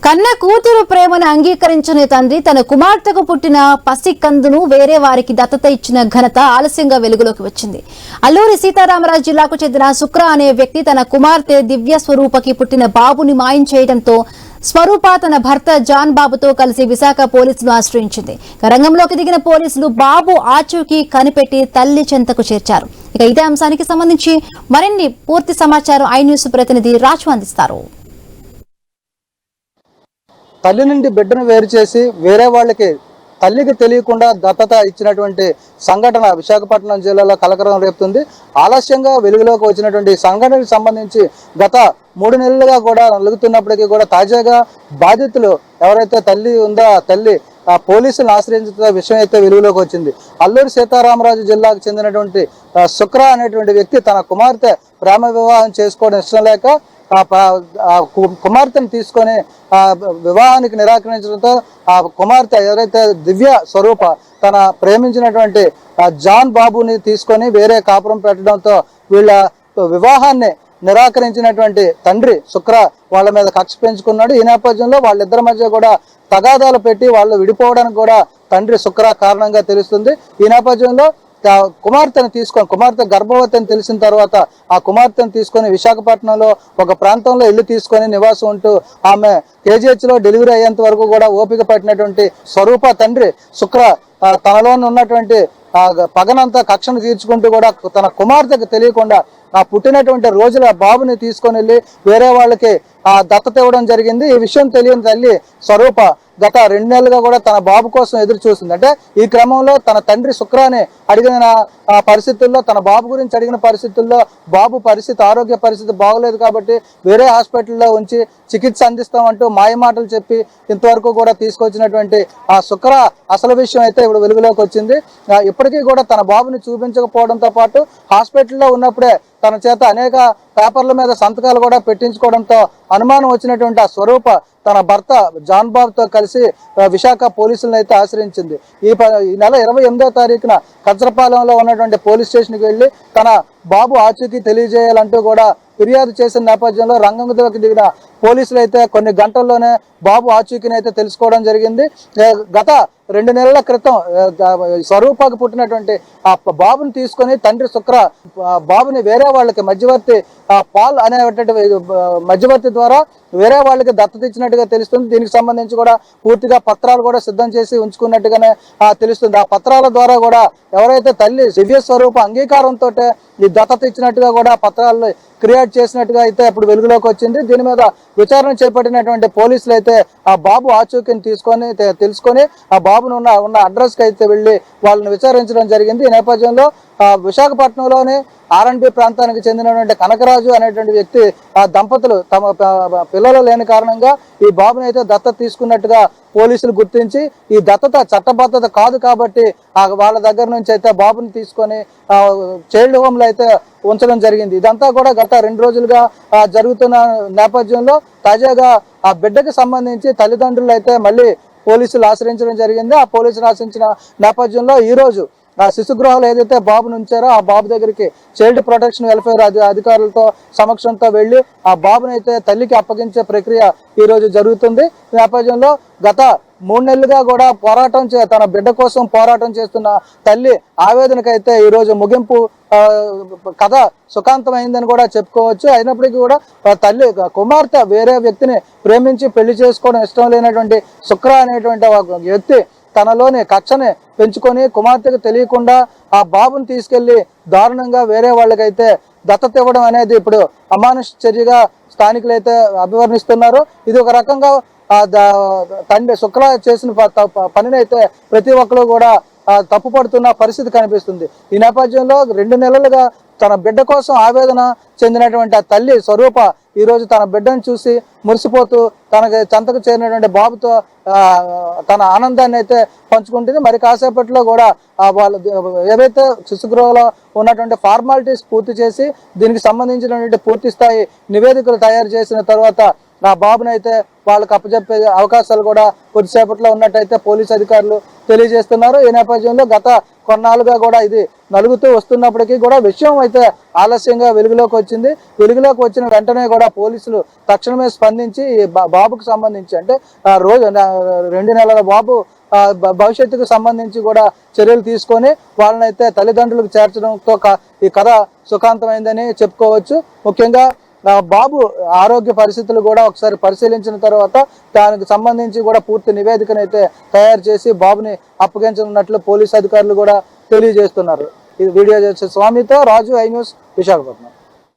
కన్న కూతురు ప్రేమను అంగీకరించని తండ్రి తన కుమార్తెకు పుట్టిన పసికందును వేరే వారికి దత్తత ఇచ్చిన ఘనత ఆలస్యంగా వెలుగులోకి వచ్చింది. అల్లూరి సీతారామరాజు జిల్లాకు చెందిన శుక్ర అనే వ్యక్తి తన కుమార్తె దివ్య స్వరూపకి పుట్టిన బాబుని మాయం చేయడంతో స్వరూప తన భర్త జాన్ బాబుతో కలిసి విశాఖ పోలీసులు ఆశ్రయించింది. రంగంలోకి దిగిన పోలీసులు బాబు ఆచూకీ కనిపెట్టి తల్లి చెంతకు చేర్చారు. ఇదే అంశానికి సంబంధించి మరిన్ని పూర్తి సమాచారం ఐ న్యూస్ ప్రతినిధి రాజు అందిస్తారు. తల్లి నుండి బిడ్డను వేరు చేసి వేరే వాళ్ళకి తల్లికి తెలియకుండా దత్తత ఇచ్చినటువంటి సంఘటన విశాఖపట్నం జిల్లాలో కలకలం రేపుతుంది. ఆలస్యంగా వెలుగులోకి వచ్చినటువంటి సంఘటనకు సంబంధించి గత 3 నెలలుగా కూడా నలుగుతున్నప్పటికీ కూడా తాజాగా బాధితులు ఎవరైతే తల్లి ఉందో ఆ తల్లి పోలీసులను ఆశ్రయించిన విషయం అయితే వెలుగులోకి వచ్చింది. అల్లూరి సీతారామరాజు జిల్లాకు చెందినటువంటి శుక్ర అనేటువంటి వ్యక్తి తన కుమార్తె ప్రేమ వివాహం చేసుకోవడం ఇష్టం లేక కుమార్తెను తీసుకొని వివాహానికి నిరాకరించడంతో ఆ కుమార్తె ఎవరైతే దివ్య స్వరూప తన ప్రేమించినటువంటి జాన్ బాబుని తీసుకొని వేరే కాపురం పెట్టడంతో వీళ్ళ వివాహాన్ని నిరాకరించినటువంటి తండ్రి శుక్ర వాళ్ళ మీద కక్ష పెంచుకున్నాడు. ఈ నేపథ్యంలో వాళ్ళిద్దరి మధ్య కూడా తగాదాలు పెట్టి వాళ్ళు విడిపోవడానికి కూడా తండ్రి శుక్ర కారణంగా తెలుస్తుంది. ఈ నేపథ్యంలో కుమార్తెను తీసుకొని కుమార్తె గర్భవతి అని తెలిసిన తర్వాత ఆ కుమార్తెను తీసుకొని విశాఖపట్నంలో ఒక ప్రాంతంలో ఇల్లు తీసుకొని నివాసం ఉంటూ ఆమె KGH లో డెలివరీ అయ్యేంత వరకు కూడా ఓపిక పట్టినటువంటి స్వరూప తండ్రి శుక్ర తనలో ఉన్నటువంటి పగనంతా కక్షను తీర్చుకుంటూ కూడా తన కుమార్తెకు తెలియకుండా పుట్టినటువంటి రోజుల బాబుని తీసుకొని వెళ్ళి వేరే వాళ్ళకి దత్తత ఇవ్వడం జరిగింది. ఈ విషయం తెలియని తల్లి స్వరూప గత 2 నెలలుగా కూడా తన బాబు కోసం ఎదురు చూస్తుంది. అంటే ఈ క్రమంలో తన తండ్రి శుక్రాని అడిగిన పరిస్థితుల్లో తన బాబు గురించి అడిగిన పరిస్థితుల్లో బాబు ఆరోగ్య పరిస్థితి బాగోలేదు కాబట్టి వేరే హాస్పిటల్లో ఉంచి చికిత్స అందిస్తామంటూ మాయమాటలు చెప్పి ఇంతవరకు కూడా తీసుకొచ్చినటువంటి ఆ శుక్ర అసలు విషయం అయితే ఇప్పుడు వెలుగులోకి వచ్చింది. ఇప్పటికీ కూడా తన బాబుని చూపించకపోవడంతో పాటు హాస్పిటల్లో ఉన్నప్పుడే తన చేత అనేక పేపర్ల మీద సంతకాలు కూడా పెట్టించుకోవడంతో అనుమానం వచ్చినటువంటి ఆ స్వరూప తన భర్త జాన్ బాబుతో కలిసి విశాఖ పోలీసులను అయితే ఆశ్రయించింది. ఈ నెల 28వ తారీఖున కచ్చరపాలెంలో ఉన్నటువంటి పోలీస్ స్టేషన్కి వెళ్ళి తన బాబు ఆచూకీ తెలియజేయాలంటూ కూడా ఫిర్యాదు చేసిన నేపథ్యంలో రంగంలోకి దిగిన పోలీసులు అయితే కొన్ని గంటల్లోనే బాబు ఆచూకీని అయితే తెలుసుకోవడం జరిగింది. గత 2 నెలల క్రితం స్వరూపకు పుట్టినటువంటి ఆ బాబుని తీసుకొని తండ్రి శుక్ర బాబుని వేరే వాళ్ళకి మధ్యవర్తి పాల్ అనేటువంటి మధ్యవర్తి ద్వారా వేరే వాళ్ళకి దత్తత ఇచ్చినట్టుగా తెలుస్తుంది. దీనికి సంబంధించి కూడా పూర్తిగా పత్రాలు కూడా సిద్ధం చేసి ఉంచుకున్నట్టుగానే తెలుస్తుంది. ఆ పత్రాల ద్వారా కూడా ఎవరైతే తల్లి దివ్య స్వరూప అంగీకారంతో ఈ దత్తత ఇచ్చినట్టుగా కూడా పత్రాలు క్రియేట్ చేసినట్టుగా అయితే ఇప్పుడు వెలుగులోకి వచ్చింది. దీని మీద విచారణ చేపట్టినటువంటి పోలీసులు అయితే ఆ బాబు ఆచూకీని తెలుసుకొని ఆ బాబును ఉన్న అడ్రస్ కి అయితే వెళ్ళి వాళ్ళని విచారించడం జరిగింది. ఈ నేపథ్యంలో విశాఖపట్నంలోని R&B ప్రాంతానికి చెందినటువంటి కనకరాజు అనేటువంటి వ్యక్తి ఆ దంపతులు తమ పిల్లలు లేని కారణంగా ఈ బాబుని అయితే దత్తత తీసుకున్నట్టుగా పోలీసులు గుర్తించి ఈ దత్తత చట్టబద్ధత కాదు కాబట్టి వాళ్ళ దగ్గర నుంచి అయితే బాబుని తీసుకొని చైల్డ్ హోమ్ లో అయితే ఉంచడం జరిగింది. ఇదంతా కూడా గత 2 రోజులుగా జరుగుతున్న నేపథ్యంలో తాజాగా ఆ బిడ్డకు సంబంధించి తల్లిదండ్రులు అయితే మళ్ళీ పోలీసులు ఆశ్రయించడం జరిగింది. ఆ పోలీసులు ఆశ్రయించిన నేపథ్యంలో ఈ రోజు శిశుగృహాలు ఏదైతే బాబును ఉంచారో ఆ బాబు దగ్గరికి చైల్డ్ ప్రొటెక్షన్ వెల్ఫేర్ అధికారులతో సమక్షంతో వెళ్లి ఆ బాబుని అయితే తల్లికి అప్పగించే ప్రక్రియ ఈ రోజు జరుగుతుంది. ఈ నేపథ్యంలో గత 3 నెలలుగా కూడా తన బిడ్డ కోసం పోరాటం చేస్తున్న తల్లి ఆవేదనకైతే ఈ రోజు ముగింపు కథ సుఖాంతమైందని కూడా చెప్పుకోవచ్చు. అయినప్పటికీ కూడా తల్లి కుమార్తె వేరే వ్యక్తిని ప్రేమించి పెళ్లి చేసుకోవడం ఇష్టం లేనటువంటి శుక్ర అనేటువంటి వ్యక్తి తనలోని కక్షని పెంచుకొని కుమార్తెకు తెలియకుండా ఆ బాబుని తీసుకెళ్లి దారుణంగా వేరే వాళ్ళకైతే దత్తత ఇవ్వడం అనేది ఇప్పుడు అమానుష చర్యగా స్థానికులు అయితే అభివర్ణిస్తున్నారు. ఇది ఒక రకంగా తండ్రి శుక్ర చేసిన పనిని అయితే ప్రతి ఒక్కరు కూడా తప్పుపడుతున్న పరిస్థితి కనిపిస్తుంది. ఈ నేపథ్యంలో 2 నెలలుగా తన బిడ్డ కోసం ఆవేదన చెందినటువంటి ఆ తల్లి స్వరూప ఈ రోజు తన బిడ్డను చూసి మురిసిపోతూ తనకి చెంతకు చేరినటువంటి బాబుతో తన ఆనందాన్ని అయితే పంచుకుంటుంది. మరి కాసేపట్లో కూడా వాళ్ళు ఏవైతే శిశుగృహంలో ఉన్నటువంటి ఫార్మాలిటీస్ పూర్తి చేసి దీనికి సంబంధించినటువంటి పూర్తి స్థాయి నివేదికలు తయారు చేసిన తర్వాత ఆ బాబునైతే వాళ్ళకి అప్పచెప్పే అవకాశాలు కూడా కొద్దిసేపట్లో ఉన్నట్టయితే పోలీసు అధికారులు తెలియజేస్తున్నారు. ఈ నేపథ్యంలో గత కొన్నాళ్ళుగా కూడా ఇది నలుగుతూ వస్తున్నప్పటికీ కూడా విషయం అయితే ఆలస్యంగా వెలుగులోకి వచ్చింది. వెలుగులోకి వచ్చిన వెంటనే కూడా పోలీసులు తక్షణమే స్పందించి బాబుకు సంబంధించి అంటే రోజు 2 నెలల బాబు భవిష్యత్తుకు సంబంధించి కూడా చర్యలు తీసుకొని వాళ్ళనైతే తల్లిదండ్రులకు చేర్చడంతో ఈ కథ సుఖాంతమైందని చెప్పుకోవచ్చు. ముఖ్యంగా బాబు ఆరోగ్య పరిస్థితులు కూడా ఒకసారి పరిశీలించిన తర్వాత దానికి సంబంధించి కూడా పూర్తి నివేదికనైతే తయారు చేసి బాబుని అప్పగించనున్నట్లు పోలీసు అధికారులు కూడా తెలియజేస్తున్నారు. ఇది వీడియో చేసే స్వామితో రాజు, ఐ న్యూస్, విశాఖపట్నం.